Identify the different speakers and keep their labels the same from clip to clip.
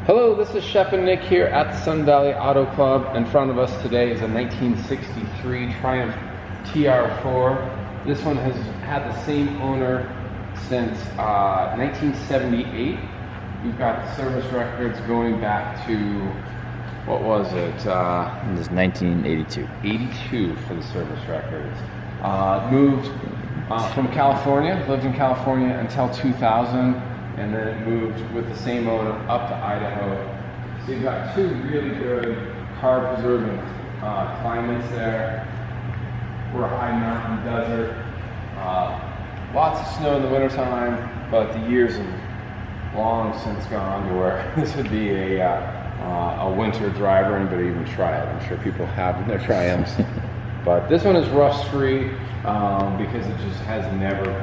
Speaker 1: Hello, this is Shep and Nick here at the Sun Valley Auto Club. In front of us today is a 1963 Triumph TR4. This one has had the same owner since 1978. We've got service records going back to, what was it?
Speaker 2: It was 1982.
Speaker 1: 82 for the service records. Moved from California, lived in California until 2000. And then it moved with the same owner up to Idaho. So you've got two really good carb-preserving climates there. We're a high mountain desert. Lots of snow in the wintertime, but the years have long since gone to where this would be a winter driver. Anybody even try it? I'm sure people have in their Triumphs. But this one is rust-free because it just has never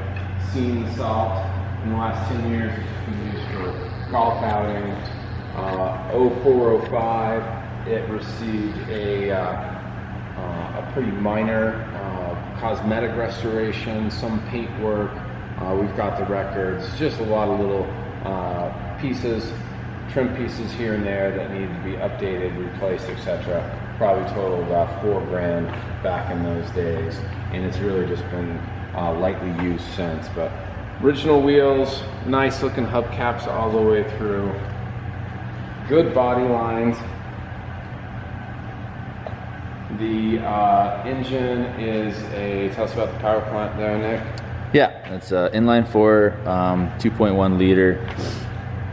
Speaker 1: seen the salt. In the last 10 years, it's been used for golf outing. 0405, it received a pretty minor cosmetic restoration, some paint work. We've got the records, just a lot of little pieces, trim pieces here and there that need to be updated, replaced, etc. Probably totaled about $4 grand back in those days, and it's really just been lightly used since. But original wheels, nice looking hubcaps all the way through. Good body lines. The engine is tell us about the Powerplant there, Nick.
Speaker 2: Yeah, it's an inline 4, 2.1 liter.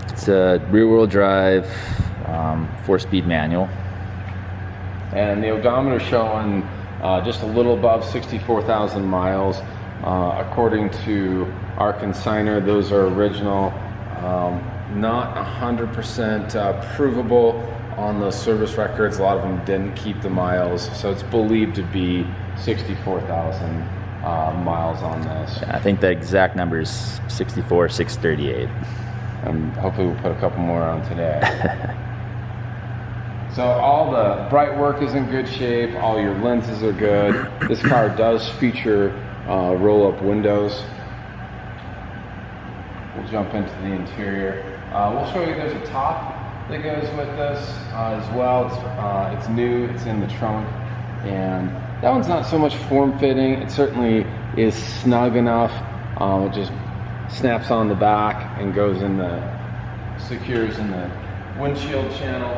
Speaker 2: It's a rear-wheel drive, 4-speed manual.
Speaker 1: And the odometer showing just a little above 64,000 miles. According to our consignor, those are original, not 100% provable on those service records. A lot of them didn't keep the miles, so it's believed to be 64,000 miles on this.
Speaker 2: Yeah, I think the exact number is 64,638.
Speaker 1: And hopefully we'll put a couple more on today. So all the bright work is in good shape, all your lenses are good. This car does feature roll-up windows. We'll jump into the interior. We'll show you there's a top that goes with this as well. It's new, it's in the trunk, and that one's not so much form-fitting. It certainly is snug enough. It just snaps on the back and goes in secures in the windshield channel.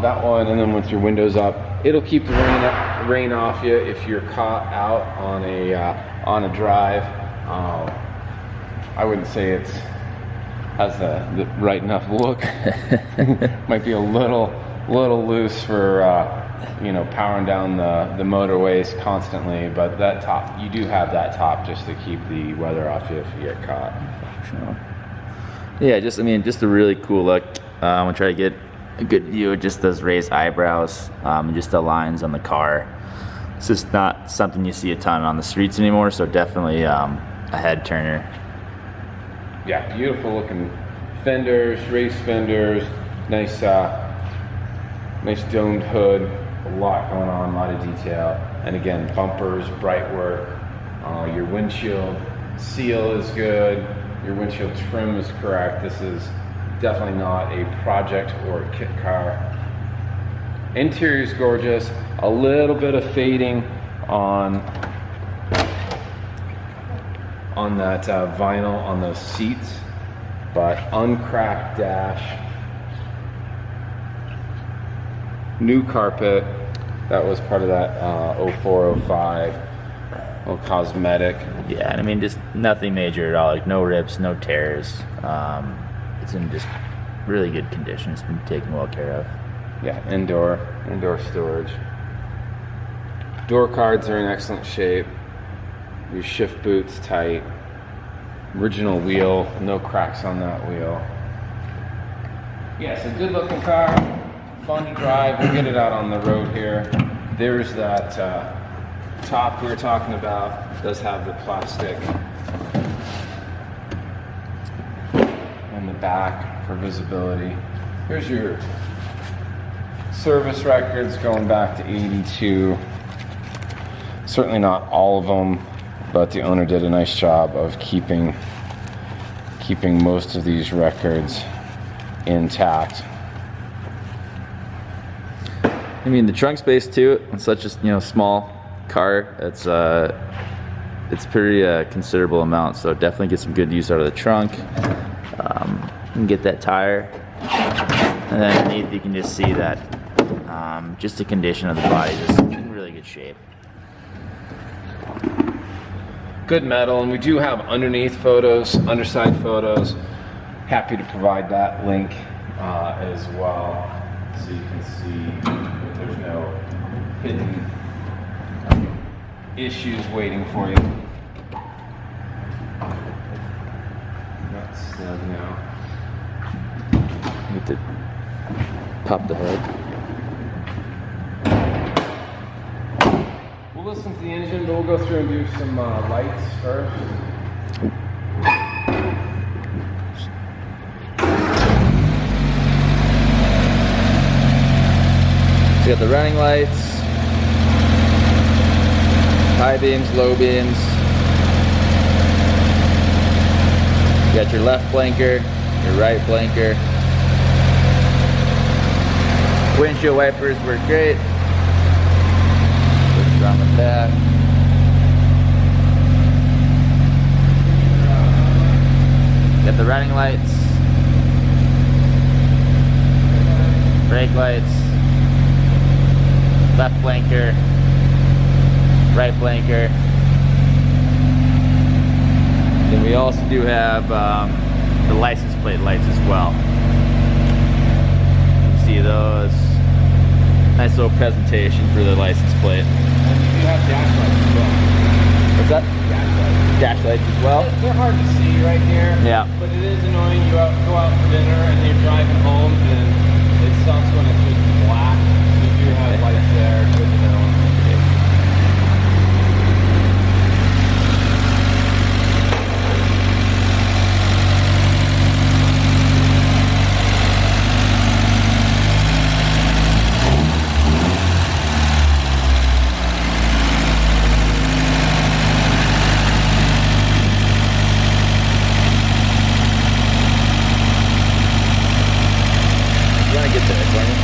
Speaker 1: That one, and then with your windows up, it'll keep the rain off you if you're caught out on a drive. I wouldn't say it has the right enough look. Might be a little loose for powering down the motorways constantly, but that top, you do have that top just to keep the weather off you if you get caught.
Speaker 2: Sure. Yeah, just a really cool look. I'm gonna try to get a good view of just those raised eyebrows, and just the lines on the car. It's just not something you see a ton on the streets anymore, so definitely a head turner.
Speaker 1: Yeah, beautiful looking fenders, race fenders, nice domed hood, a lot going on, a lot of detail. And again, bumpers, bright work. Your windshield seal is good. Your windshield trim is correct. This is definitely not a project or a kit car. Interior is gorgeous. A little bit of fading on that vinyl on those seats, but uncracked dash. New carpet. That was part of that 0405. Little cosmetic.
Speaker 2: Yeah, and I mean, just nothing major at all. Like no rips, no tears. It's in just really good condition. It's been taken well care of.
Speaker 1: Yeah, indoor storage. Door cards are in excellent shape. Your shift boot's tight. Original wheel, no cracks on that wheel. Yeah, it's a good looking car, fun to drive. We'll get it out on the road here. There's that top we were talking about. It does have the plastic in the back for visibility. Here's your service records going back to 82. Certainly not all of them, but the owner did a nice job of keeping most of these records intact.
Speaker 2: I mean, the trunk space too, on such a small car, it's pretty considerable amount. So definitely get some good use out of the trunk. You can get that tire, and then underneath you can just see that just the condition of the body is just in really good shape.
Speaker 1: Good metal, and we do have underneath photos, underside photos. Happy to provide that link as well, so you can see that there's no hidden issues waiting for you. That's snug now.
Speaker 2: Need to pop the hood.
Speaker 1: We'll listen to the engine, but we'll go through and do some lights first.
Speaker 2: So you got the running lights, high beams, low beams. You got your left blinker, your right blinker. Windshield wipers work great. Push it on the back. Got the running lights, brake lights, left blinker, right blinker. Then we also do have the license plate lights as well. You can see those. Nice little presentation for the license plate.
Speaker 1: And you do have dash lights as well.
Speaker 2: What's that?
Speaker 1: Dash lights.
Speaker 2: Dash lights as well.
Speaker 1: They're hard to see right here.
Speaker 2: Yeah.
Speaker 1: But it is annoying. You go out for dinner and you're driving home, and it sucks when it's just black. You do have lights there. Good to know.
Speaker 2: Get there, Tony.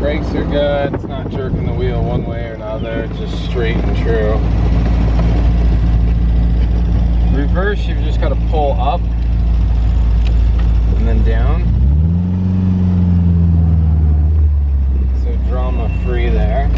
Speaker 2: Brakes are good. It's not jerking the wheel one way or another. It's just straight and true. Reverse, you've just got to pull up and then down. So drama free there.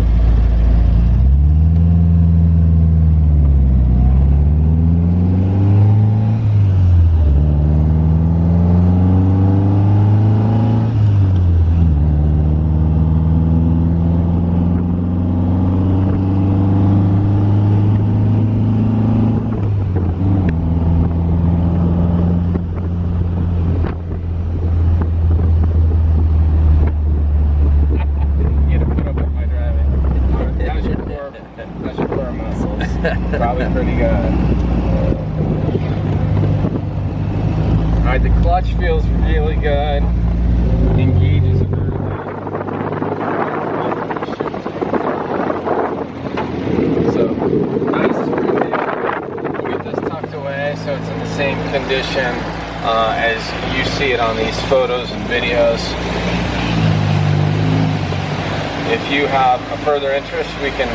Speaker 2: Probably pretty good. Alright, the clutch feels really good. Engages early. So, nice smooth. We'll get this tucked away so it's in the same condition as you see it on these photos and videos.
Speaker 1: you have a further interest, we can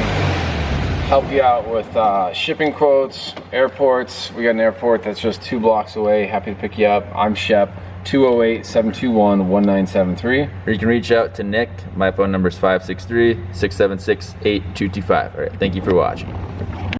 Speaker 1: help you out with shipping quotes, airports. We got an airport that's just 2 blocks away. Happy to pick you up. I'm Shep, 208-721-1973.
Speaker 2: Or you can reach out to Nick. My phone number is 563-676-8225. All right, thank you for watching.